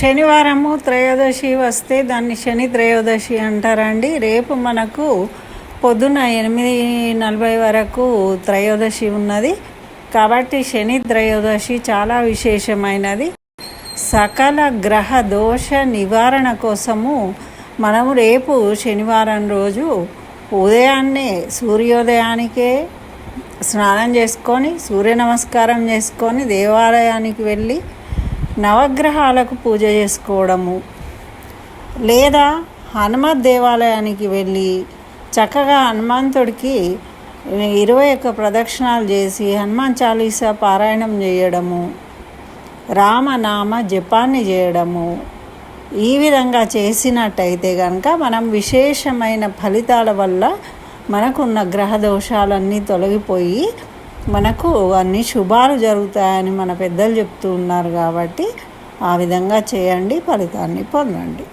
శనివారము త్రయోదశి వస్తే దాన్ని శని త్రయోదశి అంటారండి. రేపు మనకు పొద్దున 8:40 వరకు త్రయోదశి ఉన్నది. కాబట్టి శని త్రయోదశి చాలా విశేషమైనది. సకల గ్రహ దోష నివారణ కోసము మనము రేపు శనివారం రోజు ఉదయాన్నే సూర్యోదయానికే స్నానం చేసుకొని సూర్య నమస్కారం చేసుకొని దేవాలయానికి వెళ్ళి నవగ్రహాలకు పూజ చేసుకోవడము, లేదా హనుమత్ దేవాలయానికి వెళ్ళి చక్కగా హనుమంతుడికి 21 ప్రదక్షిణాలు చేసి హనుమాన్ చాలీసా పారాయణం చేయడము, రామనామ జపాన్ని చేయడము, ఈ విధంగా చేసినట్టయితే కనుక మనం విశేషమైన ఫలితాల వల్ల మనకున్న గ్రహ దోషాలన్నీ తొలగిపోయి మనకు అన్ని శుభాలు జరుగుతాయని మన పెద్దలు చెప్తూ ఉన్నారు. కాబట్టి ఆ విధంగా చేయండి, ఫలితాన్ని పొందండి.